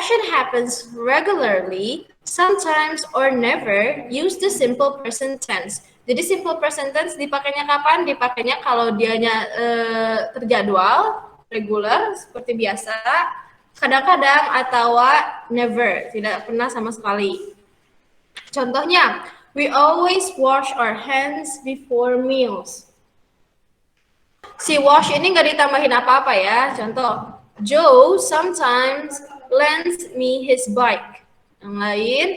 action happens regularly, sometimes, or never, use the simple present tense. Jadi simple present tense dipakainya kapan? Dipakainya kalau dianya terjadwal, regular, seperti biasa, kadang-kadang, atau never, tidak pernah sama sekali. Contohnya, we always wash our hands before meals. Si wash ini nggak ditambahin apa-apa ya. Contoh, Joe sometimes lends me his bike. Yang lain,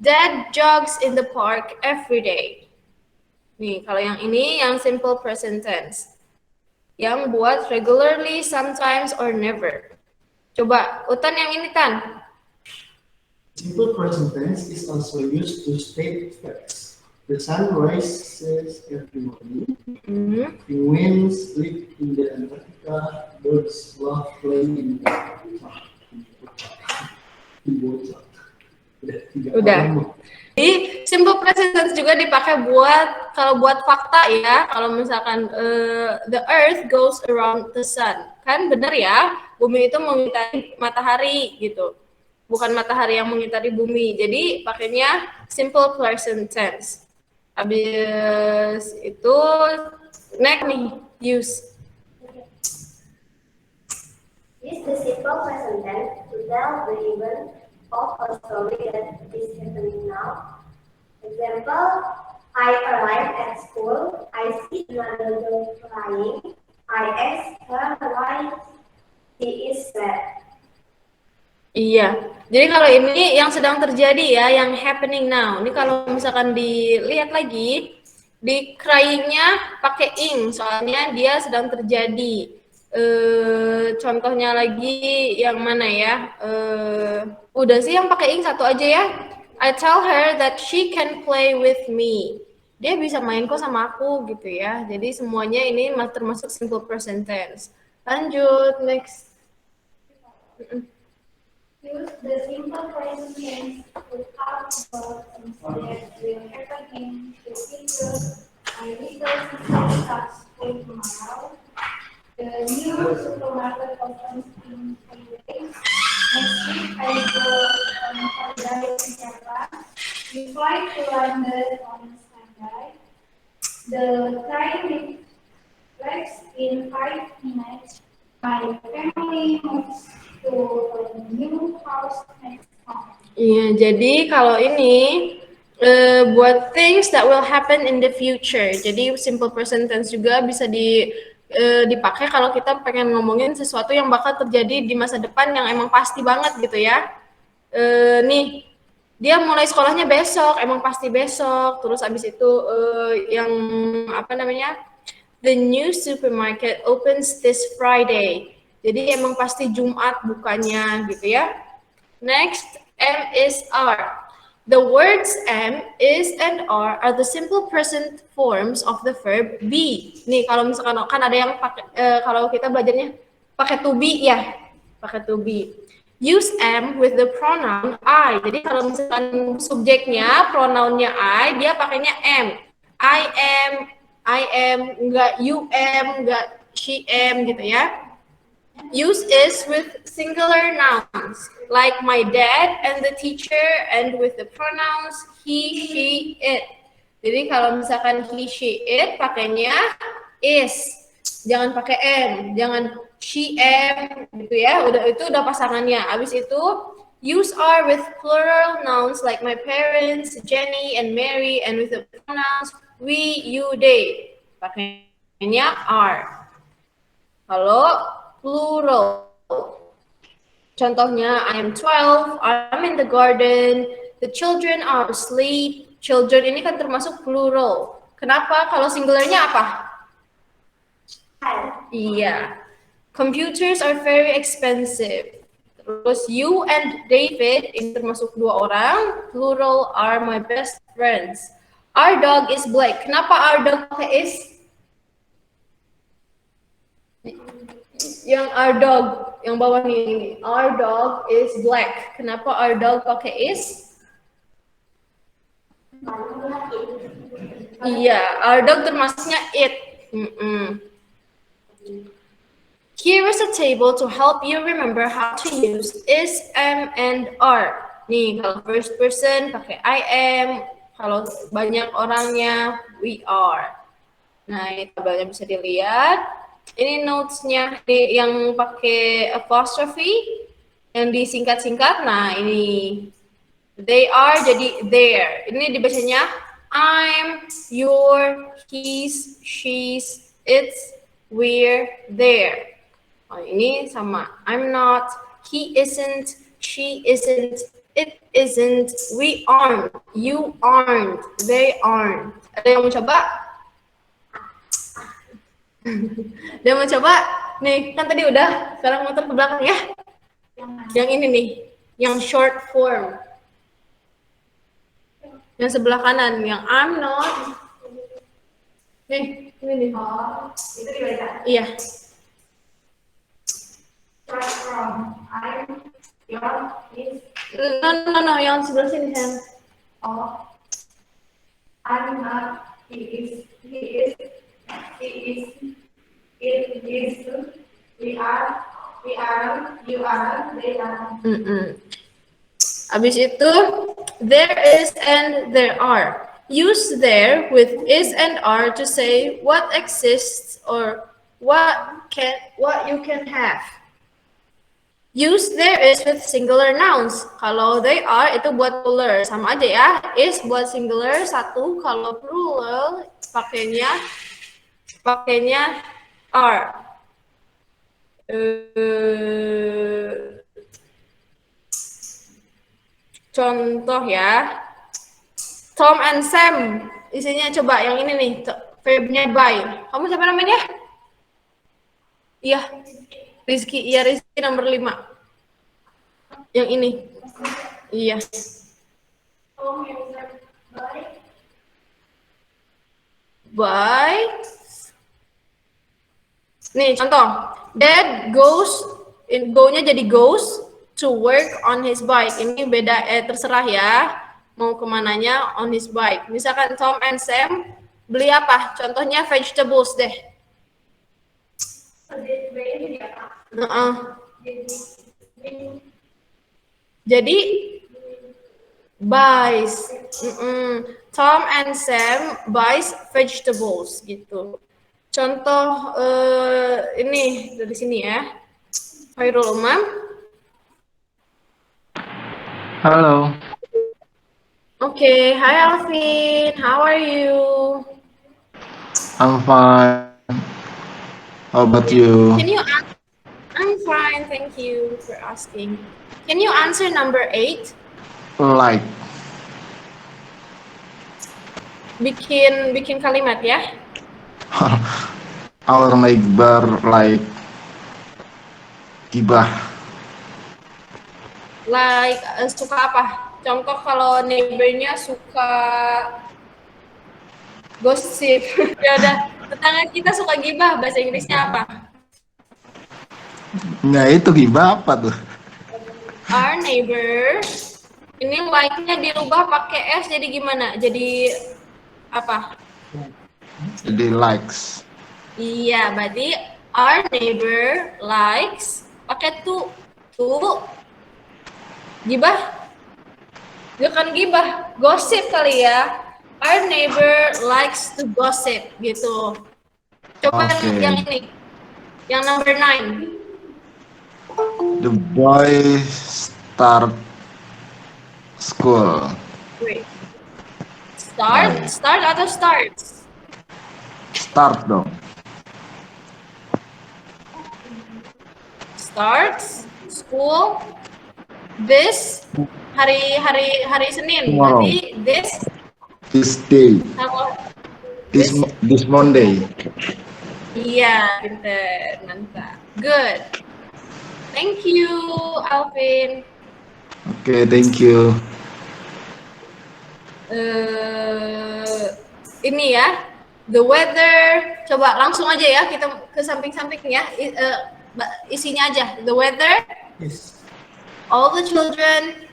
Dad jogs in the park every day. Nih, kalau yang ini yang simple present tense. Yang buat regularly, sometimes, or never. Coba, Utan yang ini, Tan. Simple present tense is also used to state facts. The sun rises every morning. Penguins live in the Antarctica. Birds love playing in the Udah. Jadi simple present tense juga dipakai buat kalau buat fakta ya. Kalau misalkan the earth goes around the sun, kan benar ya? Bumi itu mengitari matahari gitu. Bukan matahari yang mengitari bumi. Jadi pakainya simple present tense. Habis itu next nih, use. Use the simple present tense to tell the event of a story that is happening now. Example, I arrived at school. I see another girl crying. I ask her why she is sad. Iya, jadi kalau ini yang sedang terjadi ya, yang happening now. Ini kalau misalkan dilihat lagi, di crying-nya pakai ing, soalnya dia sedang terjadi. Contohnya lagi yang mana ya? Udah sih yang pakai ing satu aja ya. I tell her that she can play with me. Dia bisa main kok sama aku gitu ya. Jadi semuanya ini termasuk simple present tense. Lanjut, next. Use the simple present tense to talk about things that will happen in the future. My little sister starts school tomorrow. The new supermarket opens in 3 days. Next week I go on holiday in Japan. We fly to London on Sunday. The train leaves in 5 minutes. My family moves to a new house next month. Iya, jadi kalau ini buat things that will happen in the future. Jadi simple present tense juga bisa dipakai kalau kita pengen ngomongin sesuatu yang bakal terjadi di masa depan yang emang pasti banget gitu ya. Nih, dia mulai sekolahnya besok, emang pasti besok. Terus abis itu yang apa namanya? The new supermarket opens this Friday. Jadi emang pasti Jumat bukanya gitu ya. Next, am is are. The words am, is, and are the simple present forms of the verb be. Nih kalau misalkan kan ada yang pakai kalau kita belajarnya pakai to be ya, pakai to be. Use am with the pronoun I. Jadi kalau misalkan subjeknya pronounnya I, dia pakainya am. I am, enggak you am, enggak she am gitu ya. Use is with singular nouns, like my dad and the teacher, and with the pronouns he, she, it. Jadi kalau misalkan he, she, it, pakainya is. Jangan pakai am, jangan she, am, gitu ya. Itu udah pasangannya. Habis itu, use are with plural nouns like my parents, Jenny and Mary, and with the pronouns we, you, they. Pakainya are. Kalau plural. Contohnya, I am 12, I'm in the garden, the children are asleep. Children ini kan termasuk plural. Kenapa? Kalau singularnya apa? Iya. Computers are very expensive. Terus you and David, ini termasuk 2 orang. Plural are my best friends. Our dog is black. Kenapa our dog pakai is? Yang our dog, yang bawah ini. Our dog is black. Kenapa our dog pakai is? Iya, our dog termasuknya it. Here is a table to help you remember how to use is, am, and are. Nih, kalau first person pakai I am, kalau banyak orangnya we are. Nah, ini tabelnya bisa dilihat. Ini notes-nya yang pakai apostrophe, yang disingkat-singkat. Nah, ini they are jadi there. Ini dibacanya I'm, you're, he's, she's, it's, we're, there. Oh, ini sama. I'm not, he isn't, she isn't, it isn't, we aren't, you aren't, they aren't. Ada yang mau coba? Ada yang mau coba? Nih, kan tadi udah. Sekarang muter ke belakang ya. Yang ini nih, yang short form. Yang sebelah kanan, yang I'm not. Nih, ini nih. Oh, itu dibaca. Iya. Start from I'm, your, is, No, yang sebelah sini, Sam. oh. I'm not, he is, it is, we are, you are, they are. Habis itu, there is and there are. Use there with is and are to say what exists or what you can have. Use there is with singular nouns. Kalau they are itu buat plural, sama aja ya. Is buat singular satu, kalau plural pakainya are. Contoh ya. Tom and Sam. Isinya coba yang ini nih, verbnya by. Kamu siapa namanya? Iya. Rizky, iya Rizky nomor 5. Yang ini. Iya. By. Nih contoh. Dad goes, go-nya jadi goes to work on his bike. Ini beda, terserah ya. Mau kemananya on his bike. Misalkan Tom and Sam beli apa? Contohnya vegetables deh. Jadi buys. Tom and Sam buys vegetables gitu. Contoh ini dari sini ya. Khairul Umam. Halo. Okay, hi Alvin. How are you? I'm fine. How about you? Can you answer? I'm fine, thank you for asking. Can you answer number 8? Like. Bikin kalimat ya. Our neighbor like gibah. Like suka apa? Contoh kalau neighbornya suka gosip. Ya udah, tetangga kita suka gibah, bahasa Inggrisnya apa? Nah itu gibah apa tuh? Our neighbor. Ini like-nya dirubah pakai S jadi gimana? Jadi apa? Jadi likes. Iya, berarti our neighbor likes pakai tu gibah. Bukan gibah, gosip kali ya. Our neighbor likes to gossip gitu. Coba yang ini. Yang number 9. The boy start school. Wait. Start atau starts? Start dong. Starts school this hari Senin. Tomorrow. Berarti This day. Kalau This Monday. iya, pinter, mantap. Good. Thank you, Alvin. Okay, thank you. Ini ya, the weather. Coba langsung aja ya, kita ke samping-samping ya. Isinya aja, the weather. Yes. All the children.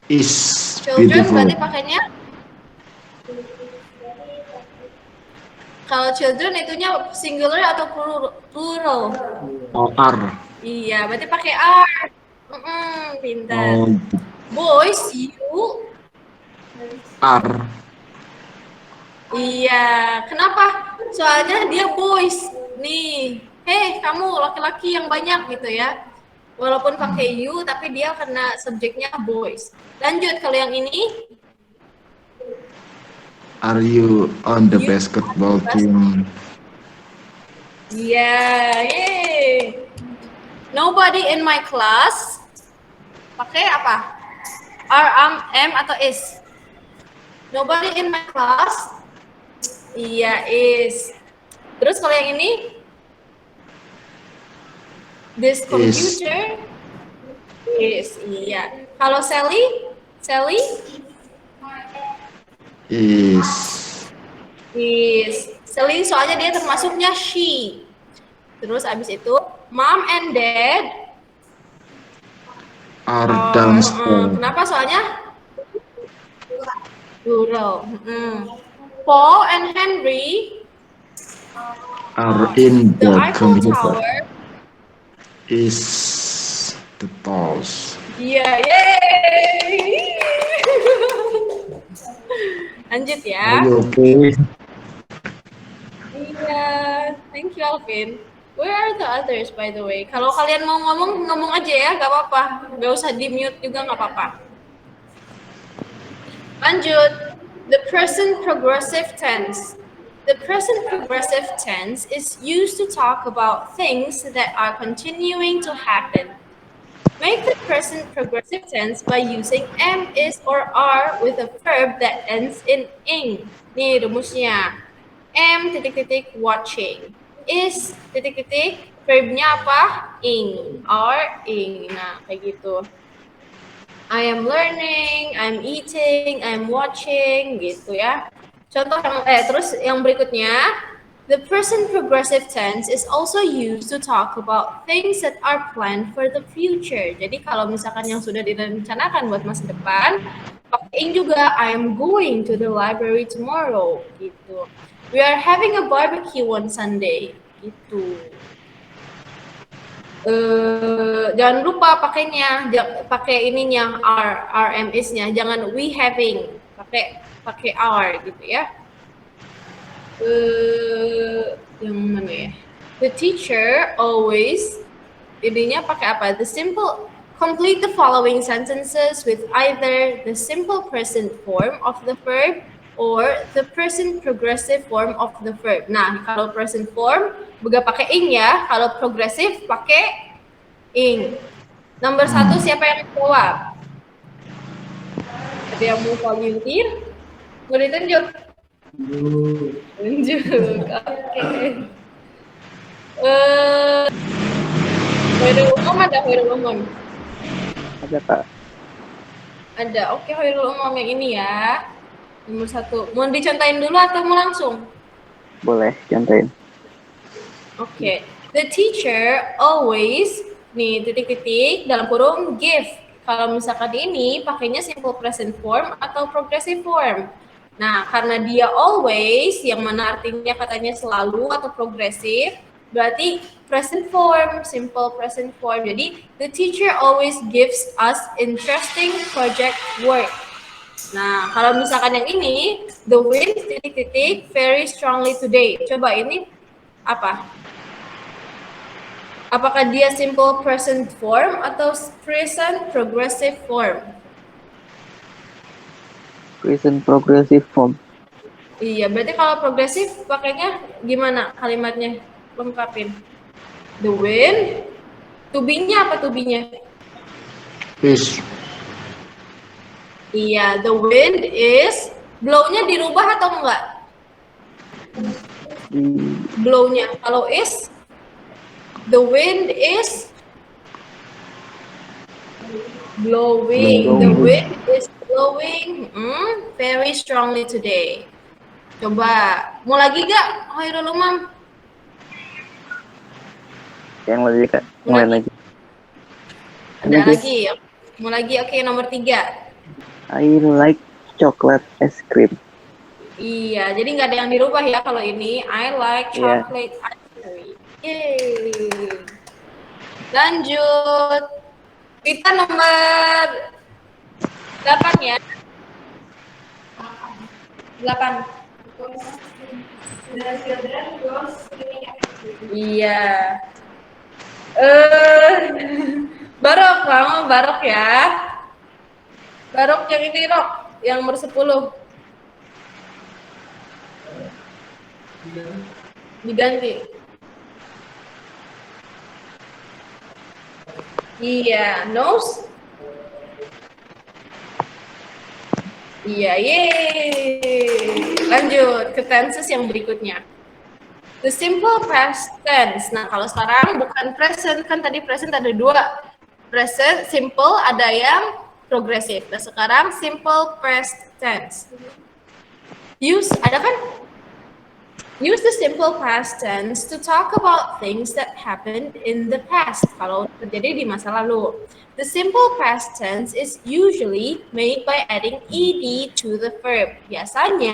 Is Children beautiful. berarti pakainya Kalau children itunya singular atau plural? OR. Iya, berarti pakai are. Pintar. Oh, Boys, you. are. Iya, kenapa? Soalnya dia boys. Nih, hei kamu laki-laki yang banyak gitu ya. Walaupun pakai you, tapi dia kena subjeknya boys. Lanjut, kalau yang ini. Are you on the You basketball on the team? Iya, yeay. Nobody in my class. Pakai apa? Are, am, atau is? Nobody in my class. Iya, is. Terus kalau yang ini? This computer is. Iya. Kalau Sally? Sally? Is. Sally soalnya dia termasuknya she. Terus abis itu mom and dad Are downstairs. kenapa? Soalnya plural. Paul and Henry Are in the the Eiffel computer. Tower. Is the tools. Iya, yeay. Lanjut Are ya. you okay? Iya, thank you Alvin. Where are the others by the way? Kalau kalian mau ngomong, ngomong aja ya, gak apa-apa. Gak usah di mute juga gak apa-apa. Lanjut, the present progressive tense. The present progressive tense is used to talk about things that are continuing to happen. Make the present progressive tense by using am, is, or are with a verb that ends in ing. Nih rumusnya. Am titik-titik watching. Is titik-titik verbnya apa? Ing. Are ing. Nah, kayak gitu. I am learning, I'm eating, I'm watching, gitu ya. Contoh yang terus yang berikutnya, the present progressive tense is also used to talk about things that are planned for the future. Jadi kalau misalkan yang sudah direncanakan buat masa depan, pakai juga I am going to the library tomorrow, gitu. We are having a barbecue on Sunday, gitu. Jangan lupa pakainya, pakai ininya RM is-nya, jangan we having, pakai are gitu ya. Yang mana ya? The teacher always, ininya pakai apa? The simple, complete the following sentences with either the simple present form of the verb or the present progressive form of the verb. Nah, kalau present form, juga pakai ing ya. Kalau progressive, pakai ing. Nomor 1, siapa yang jawab? Ada yang mau volunteer? Mau ditunjuk? Tunjuk. Oke. Khairul umum ada khairul umum? Ada Kak. Ada. Oke, khairul umum yang ini ya. Nomor 1. Mau dicontain dulu atau mau langsung? Boleh, contohin. Oke. The teacher always, nih titik-titik dalam kurung give. Kalau misalkan ini pakainya simple present form atau progressive form. Nah, karena dia always, yang mana artinya katanya selalu atau progresif, berarti present form, simple present form. Jadi, the teacher always gives us interesting project work. Nah, kalau misalkan yang ini, the wind titik-titik very strongly today. Coba ini apa? Apakah dia simple present form atau present progressive form? Present progressive form. Iya, berarti kalau progresif pakainya gimana kalimatnya? Lengkapin. The wind, to be-nya apa to be-nya? Is. Iya, the wind is, blow-nya dirubah atau enggak? Blow-nya. Kalau is, the wind is blowing. The wind is blowing very strongly today. Coba, mau lagi gak, Khairul Umam? Yang lagi Kak, mulai lagi. Ada lagi, mau lagi, oke, nomor 3. I like chocolate ice cream. Iya, jadi nggak ada yang dirubah ya kalau ini. I like Iya. chocolate ice cream. Yeay. Lanjut. Kita nomor 8 ya. 8. The children go swimming every day. Iya. Eh, Barok, mau Barok ya. Barok yang ini, Rok, yang nomor 10. Diganti. Iya, nose. Iya, yeay. Lanjut ke tenses yang berikutnya. The simple past tense. Nah, kalau sekarang bukan present, kan tadi present ada 2. Present, simple, ada yang progresif. Nah, sekarang simple past tense. Use, ada kan? Use the simple past tense to talk about things that happened in the past. Kalau terjadi di masa lalu. The simple past tense is usually made by adding ed to the verb. Biasanya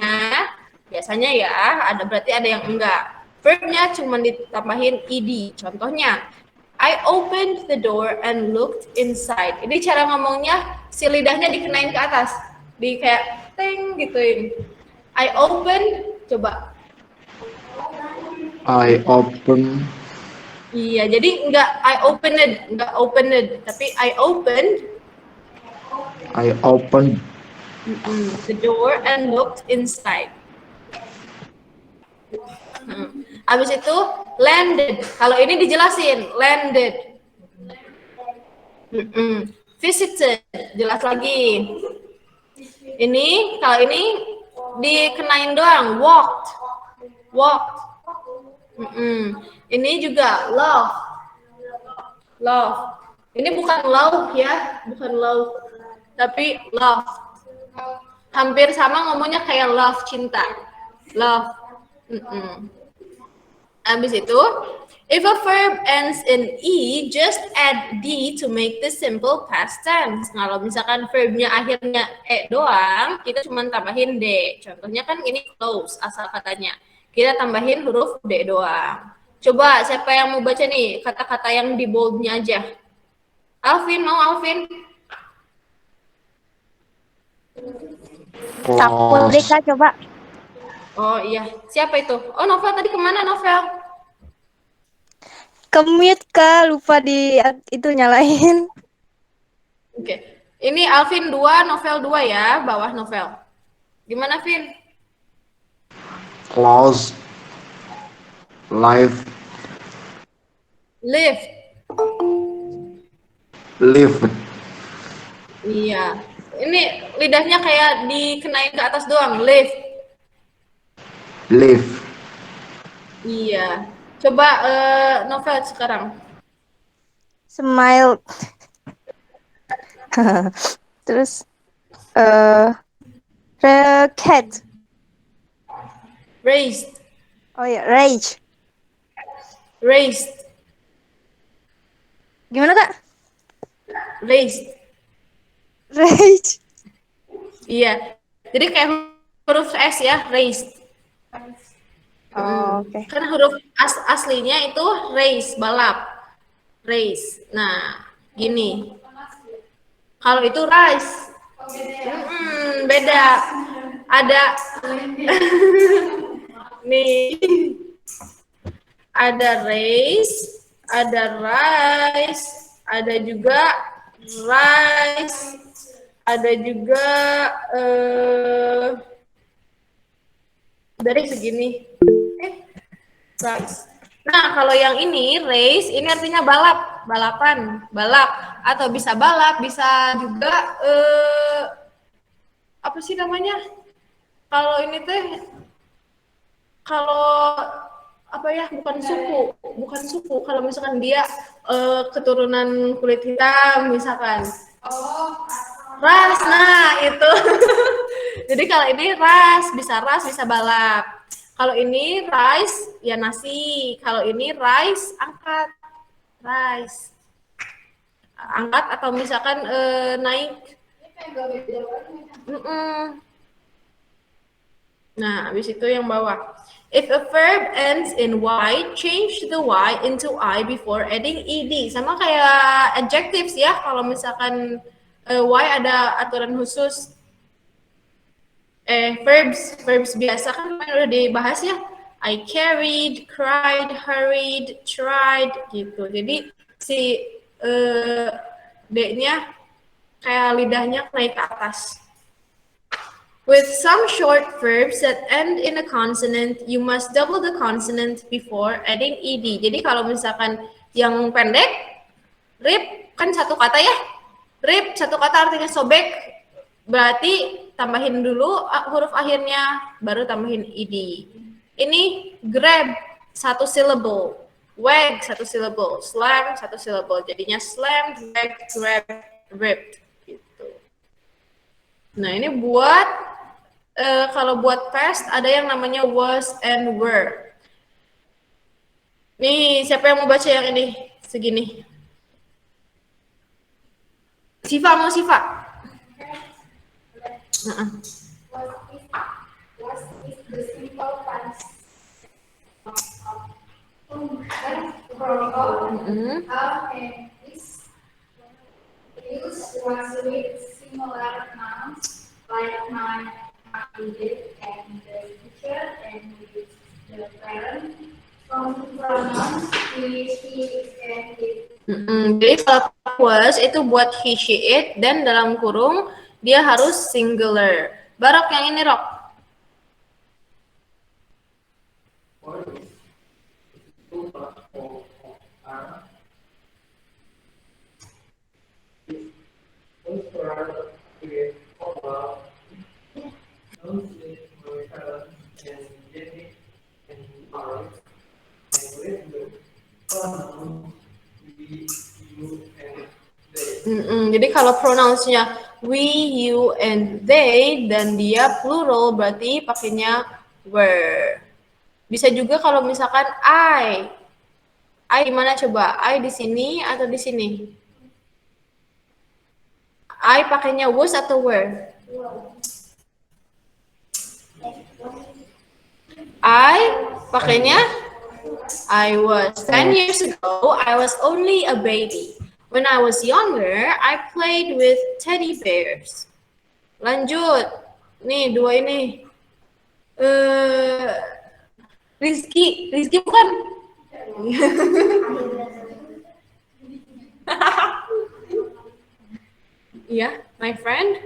ya, berarti ada yang enggak. Verbnya cuma ditambahin ed. Contohnya, I opened the door and looked inside. Ini cara ngomongnya, si lidahnya dikenain ke atas. Di kayak, teng gituin. I opened, coba. I open. Iya, jadi enggak opened, tapi I opened the door and looked inside. Habis itu landed. Kalau ini dijelasin, landed. Visited, jelas lagi. Ini kalau ini dikenain doang, walked. Ini juga love. Ini bukan love ya, bukan love, tapi love. Hampir sama ngomongnya kayak love, cinta. Love. Habis itu, if a verb ends in e, just add d to make the simple past tense. Kalau misalkan verbnya akhirnya e doang, kita cuma tambahin d. Contohnya kan ini close asal katanya. Kita tambahin huruf D doang. Coba siapa yang mau baca nih kata-kata yang di boldnya aja. Alvin, mau Alvin? Aku Rika coba. Oh iya, siapa itu? Oh Novel tadi kemana Novel? Ke-mute Kak, lupa di itu nyalain. Oke, ini Alvin 2, Novel 2 ya, bawah Novel. Gimana Vin? Close. Live. Live. Iya. Ini lidahnya kayak dikenain ke atas doang. Live. Iya. Coba Novel sekarang. Smile. Terus cat. Raised. Oh ya, rage. Raised. Gimana Kak? Raised. Rage. Iya. Jadi kayak huruf S ya, raised. Oh, oke. Kan huruf aslinya itu raise, balap. Raise. Nah, gini. Kalau itu rise. Beda. Ada nih. Ada raise, ada rise, ada juga rise, ada juga dari segini. Rise. Nah, kalau yang ini race, ini artinya balap, balapan, balap, atau bisa balap, bisa juga apa sih namanya? Kalau ini teh, kalau apa ya, bukan suku. Kalau misalkan dia keturunan kulit hitam, misalkan. Ras, nah itu. Jadi kalau ini ras, bisa balap. Kalau ini rice, ya nasi. Kalau ini rice, angkat. Rice. Angkat atau misalkan naik. Nah, habis itu yang bawah. If a verb ends in y, change the y into I before adding ed. Sama kayak adjectives ya, kalau misalkan y ada aturan khusus. Verbs biasa kan udah dibahas ya. I carried, cried, hurried, tried, gitu. Jadi si D-nya kayak lidahnya naik ke atas. With some short verbs that end in a consonant, you must double the consonant before adding ed. Jadi kalau misalkan yang pendek, rip kan satu kata ya. Rip satu kata artinya sobek, berarti tambahin dulu huruf akhirnya, baru tambahin ed. Ini grab satu syllable, wag satu syllable, slam satu syllable. Jadinya slam, wag, grab, ripped. Gitu. Nah ini buat kalau buat past ada yang namanya was and were. Nih, siapa yang mau baca yang ini? Segini. Siva, mau Siva? Was is the simple past and is used once with similar nouns like my did and the teacher and with the parent from pronouns he, and it. Jadi kalau was itu buat he, she, it, dan dalam kurung dia harus singular. Barok yang ini, Rok. Jadi kalau pronounsnya we, you, and they, dan dia plural, berarti pakainya were. Bisa juga kalau misalkan I gimana coba? I di sini atau di sini? I pakainya was atau were? I pakainya I was. 10 years ago, I was only a baby. When I was younger, I played with teddy bears. Lanjut. Nih, dua ini. Rizky bukan? Yeah, my friend.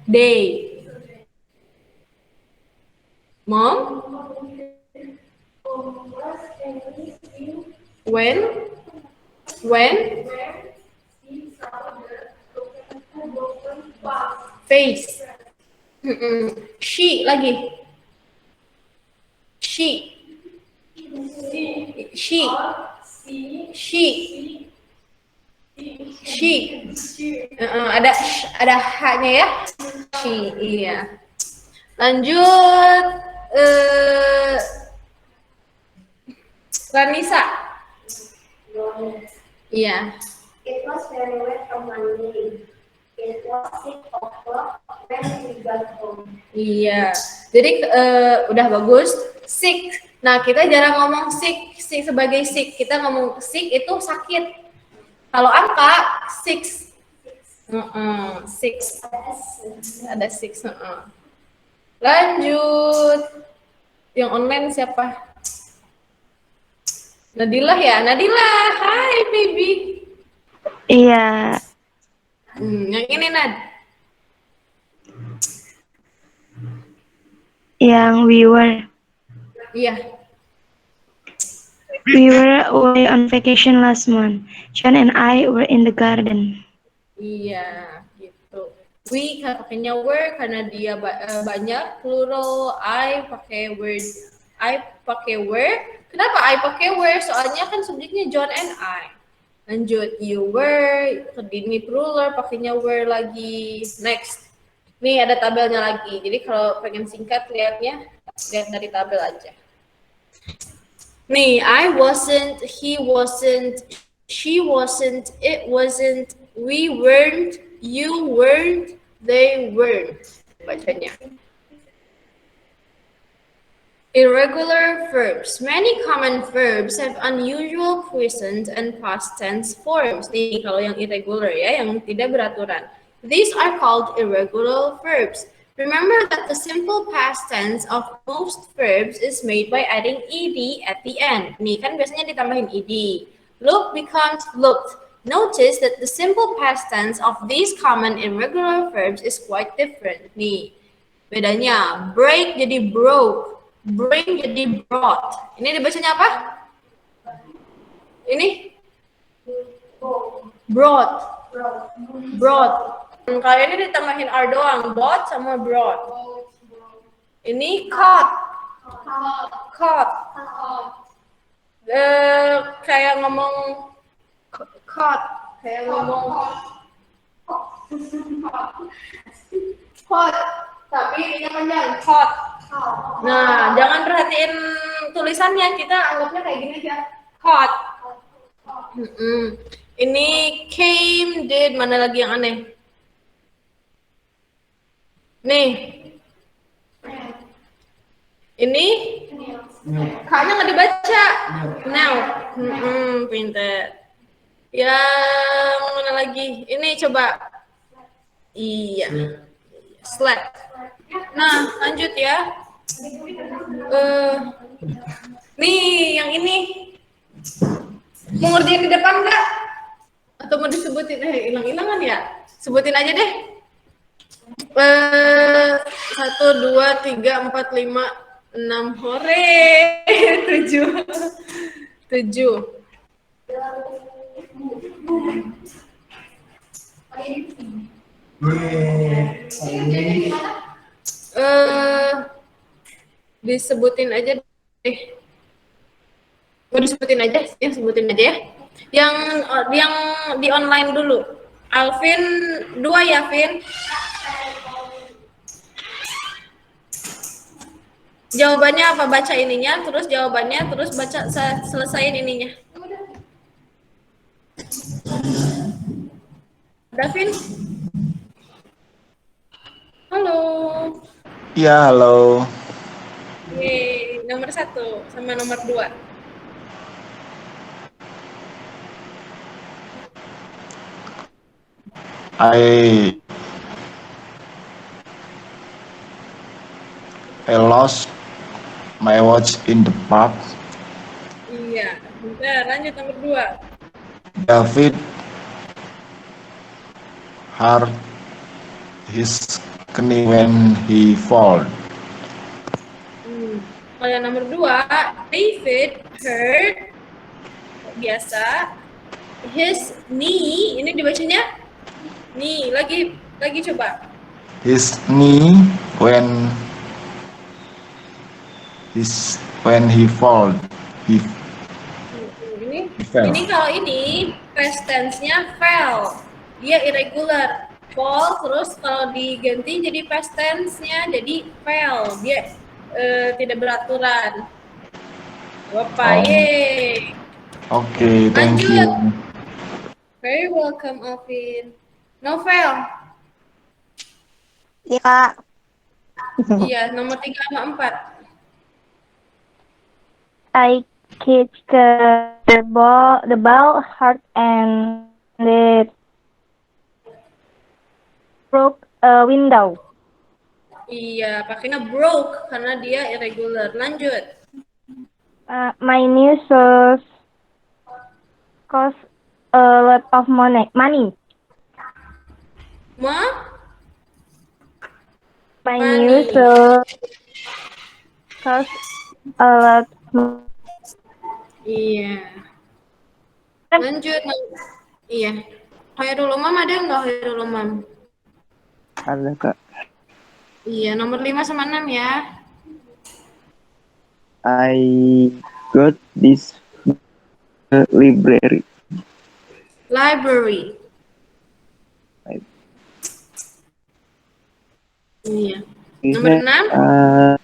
They. Mom? When? Face. She lagi. She. Ada h-nya ya. She, iya. Lanjut. Ranisa. Iya. It was very wet on Monday. It was 6 o'clock when we got home. Iya. Jadi udah bagus. Sick. Nah, kita jarang ngomong sick sebagai sick. Kita ngomong sick itu sakit. Kalau angka 6. 6. Ada 6. Lanjut. Yang online siapa? Nadilah ya? Nadilah. Hai, baby. Iya. Yang ini, Nad. Yang we were. Iya. We were away on vacation last month. Sean and I were in the garden. Iya, gitu. We pakainya were karena dia banyak, plural. I pakai word. I pakai were. Kenapa I pakai were? Soalnya kan subjeknya John and I. Lanjut, you were. Ini plural, pakainya were lagi. Next. Nih ada tabelnya lagi. Jadi kalau pengen singkat lihatnya, lihat dari tabel aja. Nih, I wasn't, he wasn't, she wasn't, it wasn't, we weren't, you weren't, They weren't. Bacanya. Irregular verbs. Many common verbs have unusual present and past tense forms. Nih, kalau yang irregular ya, yang tidak beraturan. These are called irregular verbs. Remember that the simple past tense of most verbs is made by adding ed at the end. Nih, kan biasanya ditambahin ed. Look becomes looked. Notice that the simple past tense of these common irregular verbs is quite different. Nih, bedanya break jadi broke, bring jadi brought. Ini dibacanya apa? Ini? Brought. Brought. Kali ini ditambahin R doang, bought sama brought. Ini caught. Caught. Kayak ngomong caught. Kayak ngomong caught. Tapi ininya panjang, caught. Nah, jangan perhatiin tulisannya, kita anggapnya kayak gini aja. Caught. Ini came, did, mana lagi yang aneh? Nih. Ini K-nya nggak dibaca. Now. Pinter. Yang mana lagi? Ini coba. Iya. Slept. Nah, lanjut ya. Nih, yang ini. Mau ngerjain di depan nggak? Atau mau disebutin? Hilang-hilangan ya? Sebutin aja deh. 1, 2, 3, 4, 5, 6. Hore. 7. 7. Disebutin aja deh. Mau disebutin aja, ya sebutin aja ya. Yang di online dulu. Alvin 2 ya, Vin. Jawabannya apa? Baca ininya, terus jawabannya, terus baca selesaiin ininya. Davin? Halo. Ya, halo. Yeay, nomor 1 sama nomor 2. I lost my watch in the park. Iya, bentar, lanjut nomor 2. David hurt his knee when he fall. Kalau yang nomor 2, David hurt, biasa, his knee, ini dibacanya knee, lagi coba. His knee when he fall. Ini kalau ini past tense-nya fell, dia irregular. Fall, terus kalau diganti jadi past tense-nya jadi fell, dia tidak beraturan. Bapak, yeay. Oke, thank you. Very welcome, Alvin. Novel. Iya, Kak. Iya, nomor 3 sama 4. I kicked the ball hard and it broke a window. Iya, pakainya broke karena dia irregular. Lanjut. My new shoes cost a lot of money. Ma? My Money. new shoes cost a lot. Iya. Lanjut. Iya. Khairul Umam ada nggak Khairul Umam? Ada, Kak. Iya, nomor 5 sama 6 ya. I got this library. Library. Iya. Nomor 6.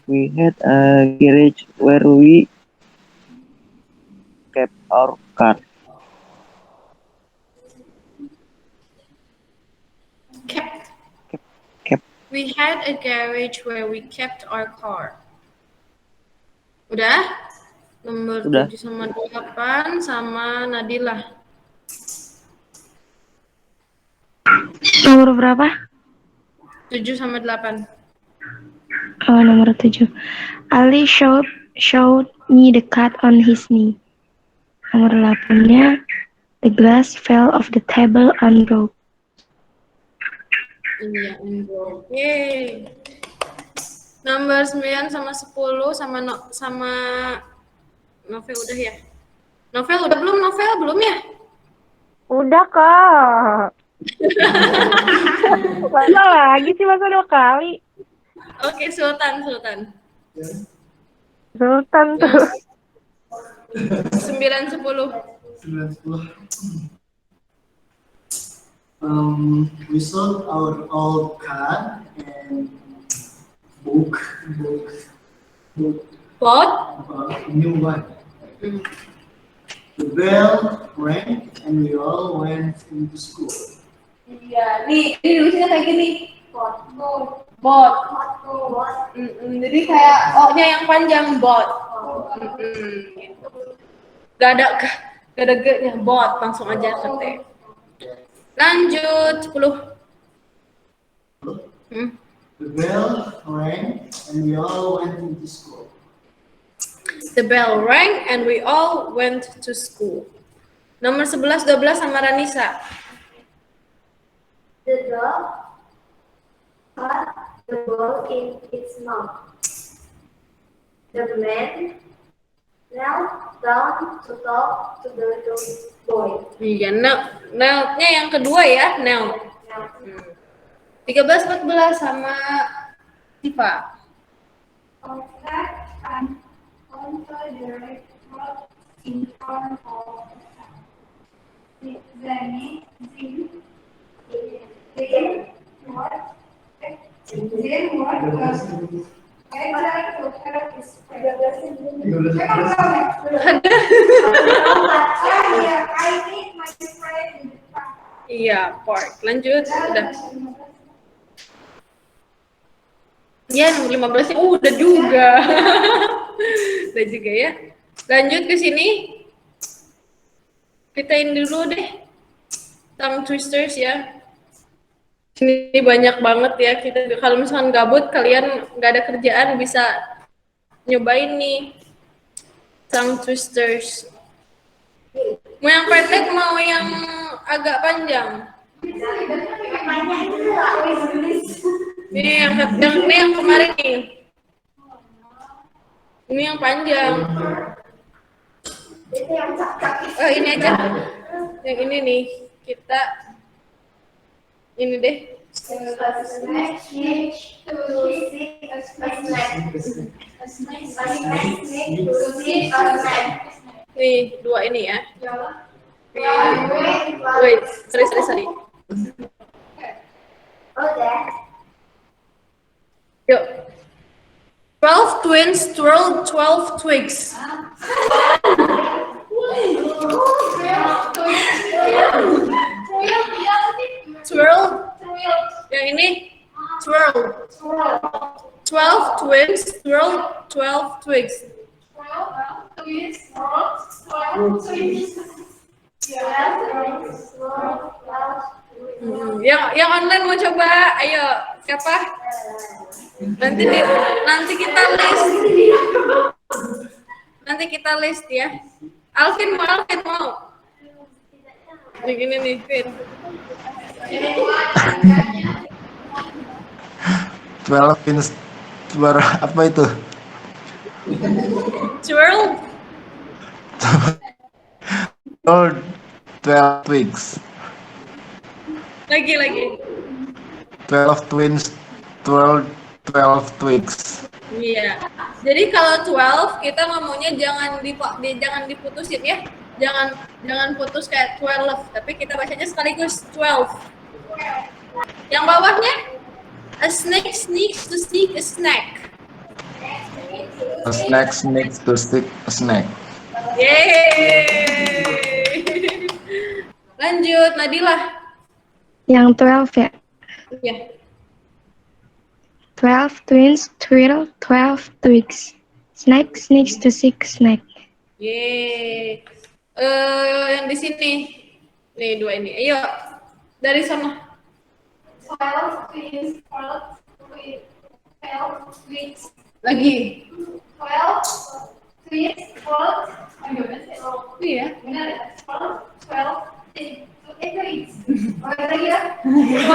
We had a garage where we kept our car. Kept. We had a garage where we kept our car. Udah? Nomor Udah. 7 sama 8 sama Nadila. Nomor berapa? 7 sama 8. Oh, nomor 7. Ali showed me the cut on his knee. Nomor 8-nya, the glass fell off the table and broke. Iya, oke. Nomor 9 sama 10 sama Novel udah ya? Novel udah belum? Novel belum ya? Udah, Kak. Masa lagi sih, masa 2 kali? Oke, Sultan. Sultan tuh. 9, 10. 9, 10. We sold our old car and book Pot? new one. The bell rang and we all went into school. Iya, nih, ini nulisnya kayak gini. Bot. Jadi kayak O-nya yang panjang, bot. Gitu. Gak ada G-nya, bot, langsung aja ke T. Lanjut, 10. The bell rang and we all went into school. The bell rang and we all went to school. Nomor 11, 12 sama Ranisa. The dog caught the ball in its mouth. The man knelt down to talk to the little boy. Iya, knelt-nya yang kedua ya, knelt. 13, 14 sama Siva. On that and on the right foot in front of the Then what I took her is I need my friend. Iya, park. Lanjut, udah. Ya, 15-nya udah juga. Udah juga ya. Lanjut ke sini. Kita ini dulu deh. Tongue twisters ya. Sini banyak banget ya. Kita kalau misalkan gabut, kalian nggak ada kerjaan bisa nyobain nih. Tongue twisters. Mau yang pendek, mau yang agak panjang? Ini yang kemarin nih. Ini yang panjang. Oh, ini aja. Yang ini nih. Kita ini deh. Nih, dua ini ya. Wait, sorry. Yuk. 12 twins twirled 12 twigs. 12 yang ini twirl. 12 twins twirled 12 twigs. Yang online mau coba, ayo siapa? Nanti kita list ya. Alvin mau. Yang ini nih, Vin. 12 pins apa itu? Twirl. 12 twigs. Lagi. 12 twins twirled 12 twigs. Iya. Jadi kalau 12 kita ngomongnya jangan diputusin ya. Jangan putus kayak 12, tapi kita bacanya sekaligus 12. Yang bawahnya a snake sneaks to seek a snack. A snack sneaks to stick a snack. Yeay. Lanjut, Nadila. Yang 12 ya? Iya. 12 twins twirl 12 twigs. Snack sneaks to seek snack. Yeay. Yang di sini. Nih, dua ini. Ayo. Dari sana. 12 twins twirl 12 twigs. Lagi. 12 twins twirl. Iya. Benar ya? 12 twigs. Lagi ya? 12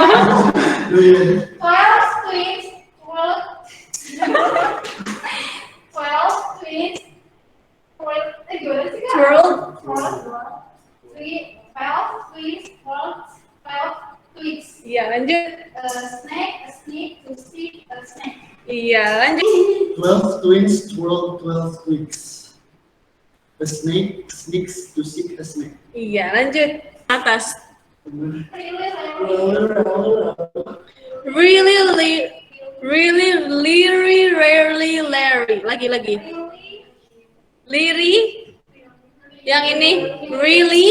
twins twirl. 12 twins twirl. Gimana sih, Kak? Twirl. 12 twins twirl 12 twigs. Iya, lanjut. Snake, a sneak, to seek a snake. Iya, lanjut. 12 twins twirl 12 twigs. A snake sneaks to seek a snake. Iya, lanjut. Atas. Really, Really, leery, rarely, Larry. Lagi. Leery. Yang ini, really,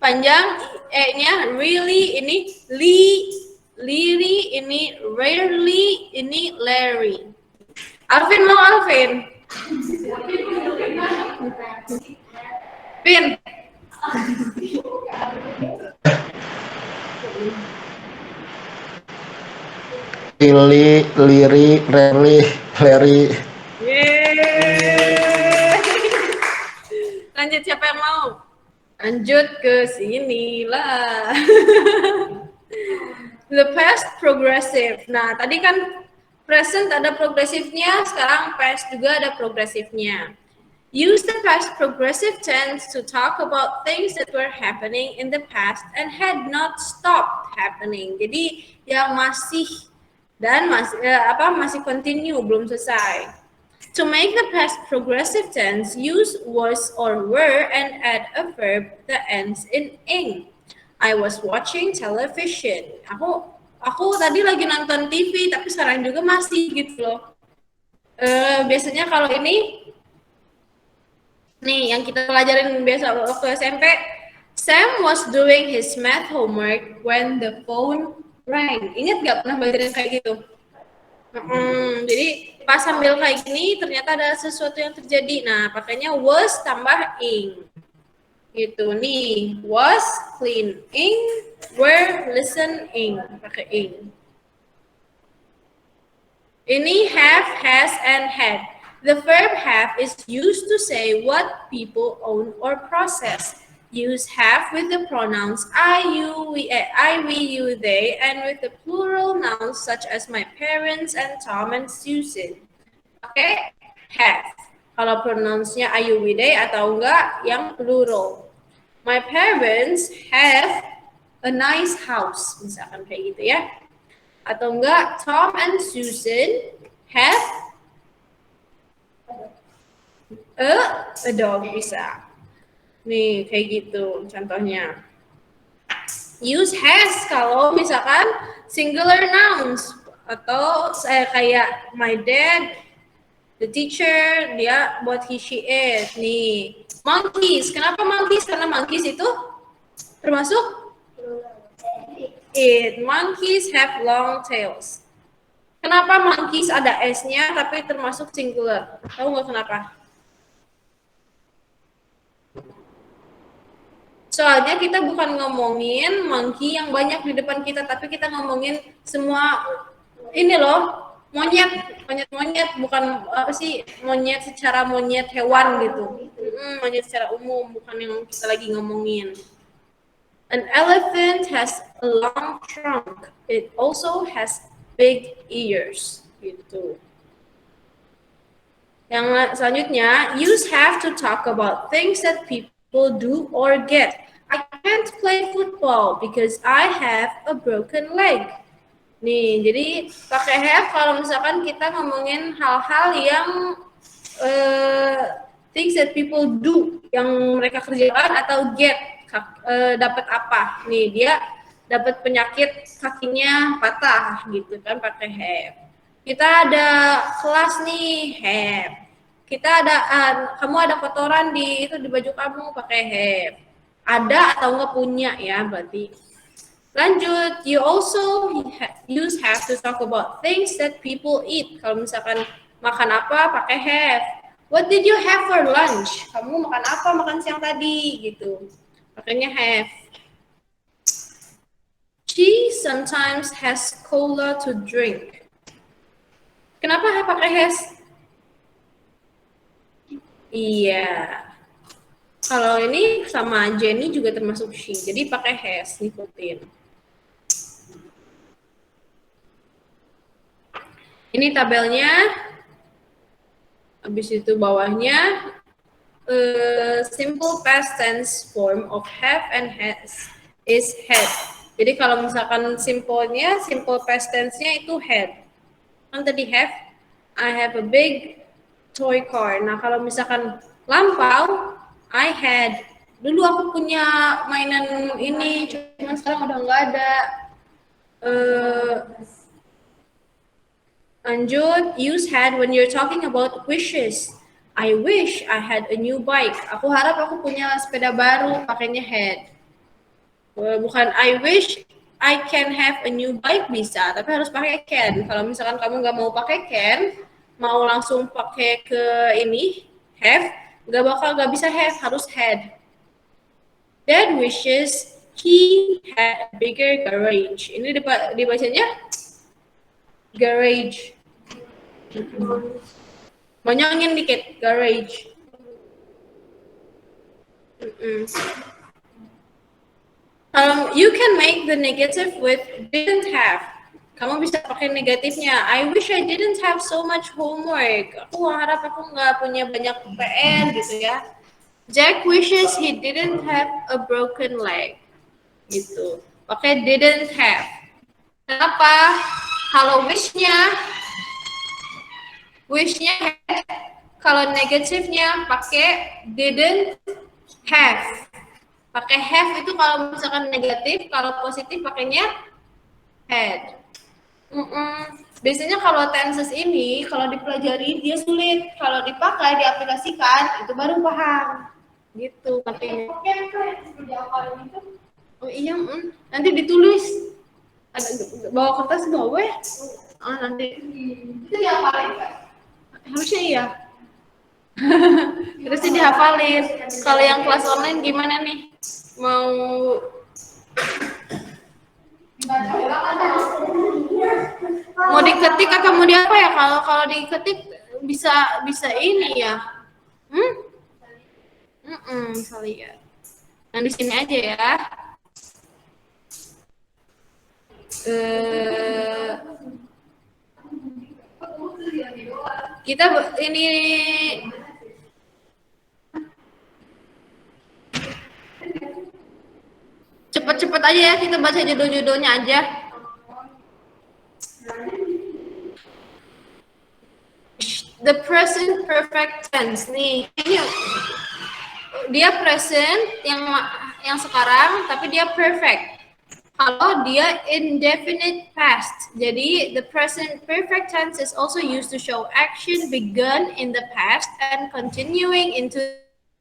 panjang, E-nya, really, ini, leery, ini, rarely, ini, Larry. Alvin mau Alvin? Pin. Really, Leary, Rarely, Larry. Yeay. Lanjut, siapa yang mau? Lanjut ke sini lah. The past progressive. Nah, tadi kan present ada progresifnya, sekarang past juga ada progresifnya. Use the past progressive tense to talk about things that were happening in the past and had not stopped happening. Jadi yang masih dan masih continue, belum selesai. To make the past progressive tense, use was or were and add a verb that ends in ing. I was watching television. Aku tadi lagi nonton TV, tapi sekarang juga masih gitu loh. Biasanya kalau ini, nih yang kita pelajarin biasa waktu SMP, Sam was doing his math homework when the phone rang. Ingat gak pernah belajar kayak gitu? Jadi pas sambil kayak gini ternyata ada sesuatu yang terjadi. Nah, pakainya was tambah ing. Gitu nih, was cleaning, were listening, pakai ing. Ini have, has, and had. The verb have is used to say what people own or process. Use have with the pronouns I, we, they, and with the plural nouns such as my parents and Tom and Susan. Oke, have. Kalau pronounsnya I, we, they, atau enggak yang plural. My parents have a nice house, misalkan kayak gitu ya. Atau enggak, Tom and Susan have a dog, bisa. Nih, kayak gitu contohnya. Use has kalau misalkan singular nouns. Atau kayak my dad, the teacher, dia buat he, she, it. Nih, monkeys. Kenapa monkeys? Karena monkeys itu termasuk it. Monkeys have long tails. Kenapa monkeys ada S-nya tapi termasuk singular? Tahu nggak kenapa? Soalnya kita bukan ngomongin monkey yang banyak di depan kita, tapi kita ngomongin semua ini loh, monyet, bukan apa sih, monyet secara monyet hewan gitu. Monyet secara umum, bukan yang kita lagi ngomongin. An elephant has a long trunk. It also has big ears. Gitu. Yang selanjutnya, use have to talk about things that people do or get. I can't play football because I have a broken leg. Nih, jadi pakai have kalau misalkan kita ngomongin hal-hal yang things that people do, yang mereka kerjakan, atau get, dapat apa. Nih, dia dapat penyakit kakinya patah gitu kan, pakai have. Kita ada kelas nih, have. Kita ada kamu ada kotoran di baju kamu, pakai have. Ada atau enggak punya ya berarti. Lanjut, you also use have to talk about things that people eat. Kalau misalkan makan apa, pakai have. What did you have for lunch? Kamu makan apa makan siang tadi gitu. Pakainya have. She sometimes has cola to drink. Kenapa pakai has? Iya. Kalau ini sama Jenny juga termasuk she, jadi pakai has, ngikutin. Ini tabelnya. Habis itu bawahnya simple past tense form of have and has is had. Jadi kalau misalkan simple past tense-nya itu had. Kan tadi have, I have a big toy car. Nah, kalau misalkan lampau, I had. Dulu aku punya mainan ini, cuman sekarang udah nggak ada. Lanjut, use had when you're talking about wishes. I wish I had a new bike. Aku harap aku punya sepeda baru, pakainya had. Bukan I wish I can have a new bike bisa, tapi harus pakai can. Kalau misalkan kamu nggak mau pakai can, mau langsung pakai ke ini have, nggak bisa have, harus had. Dad wishes he had a bigger garage. Ini dibacanya garage. Banyaknya dikit garage. You can make the negative with didn't have. Kamu bisa pakai negatifnya. I wish I didn't have so much homework. Aku harap aku nggak punya banyak PR gitu ya. Jack wishes he didn't have a broken leg. Gitu. Pakai didn't have. Kenapa? Kalau wishnya had. Kalau negatifnya pakai didn't have. Pakai have itu kalau misalkan negatif, kalau positif pakainya had. Biasanya kalau tenses ini, kalau dipelajari dia sulit. Kalau dipakai, diaplikasikan, itu baru paham. Gitu katanya. Oh iya, nanti ditulis. Bawa kertas bawa ya? Nanti. Itu dihafalin kan? Harusnya iya. Terus dihafalin. Kalau yang kelas online gimana nih? Mau diketik atau mau di apa ya? Kalau diketik bisa ini ya. Bisa lihat. Nah di sini aja ya. Kita ini cepet-cepet aja ya, kita baca judul-judulnya aja. The present perfect tense nih, ini dia present yang sekarang, tapi dia perfect. Kalau dia indefinite past, jadi the present perfect tense is also used to show action begun in the past and continuing into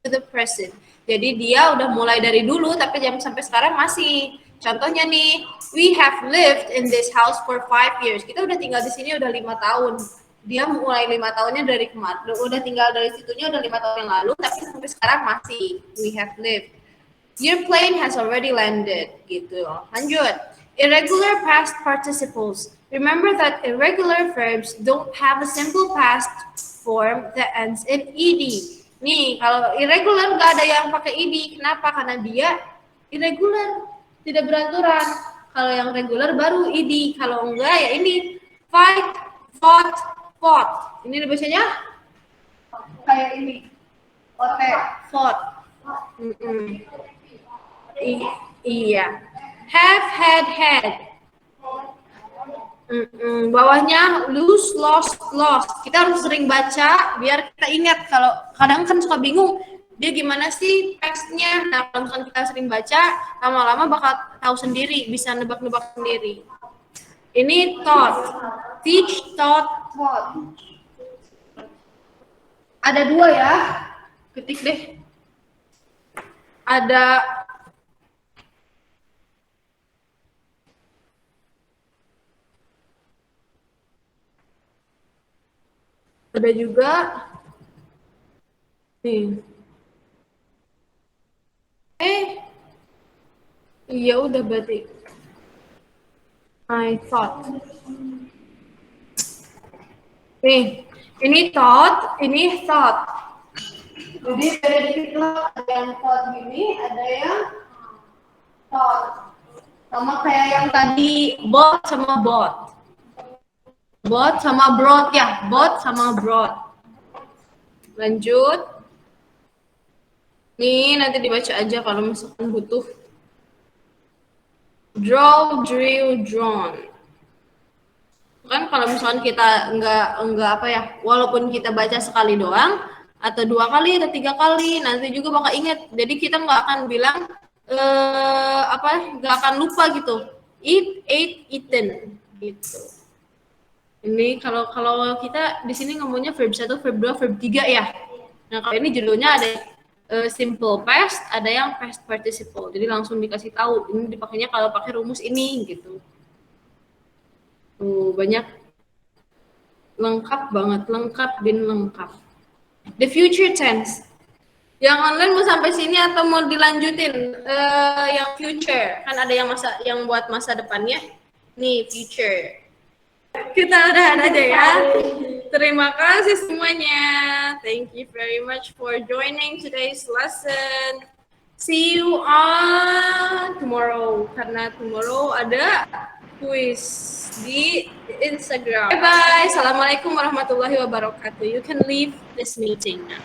the present. Jadi dia udah mulai dari dulu, tapi sampai sekarang masih. Contohnya nih, we have lived in this house for 5 years. Kita udah tinggal di sini udah 5 tahun. Dia mulai 5 tahunnya dari kemarin, udah tinggal dari situnya udah 5 tahun yang lalu, tapi sampai sekarang masih. We have lived. Your plane has already landed, gitu. Lanjut. Irregular past participles. Remember that irregular verbs don't have a simple past form that ends in ed. Nih, kalau irregular nggak ada yang pakai ed. Kenapa? Karena dia irregular, tidak beraturan. Kalau yang regular baru ed. Kalau enggak ya ini fight, fought, fought. Ini bacanya kayak ini. Fought. Iya. Have, had. Bawahnya lose, lost, lost. Kita harus sering baca biar kita ingat. Kalau kadang kan suka bingung dia gimana sih teksnya. Nah, kalau misalkan kita sering baca, lama-lama bakal tahu sendiri, bisa nebak-nebak sendiri. Ini taught, teach, taught. Ada 2 ya. Ketik deh. Ada Ada juga nih. Iya udah berarti. I thought. Nih, ini thought, ini thought. Jadi beda dikit lah, ada yang thought gini, ada yang thought. Sama kayak yang tadi, bot sama bot. Bot sama broad ya, bot sama broad. Lanjut. Nih, nanti dibaca aja kalau misalkan butuh. Draw, drew, drawn. Kan kalau misalkan kita enggak apa ya, walaupun kita baca sekali doang, atau 2 kali atau 3 kali, nanti juga bakal ingat. Jadi kita nggak akan bilang nggak akan lupa gitu. Eat, ate, eaten gitu. Ini kalau kita di sini ngomongnya verb 1, verb 2, verb 3 ya. Nah, kalau ini judulnya ada simple past, ada yang past participle. Jadi langsung dikasih tahu ini dipakainya kalau pakai rumus ini gitu. Tuh, banyak lengkap banget, lengkap bin lengkap. The future tense. Yang online mau sampai sini atau mau dilanjutin? Yang future kan ada yang buat masa depannya. Nih future. Kita udahan aja ya. Terima kasih semuanya. Thank you very much for joining today's lesson. See you on tomorrow. Karena tomorrow ada quiz di Instagram. Bye-bye. Assalamualaikum warahmatullahi wabarakatuh. You can leave this meeting now.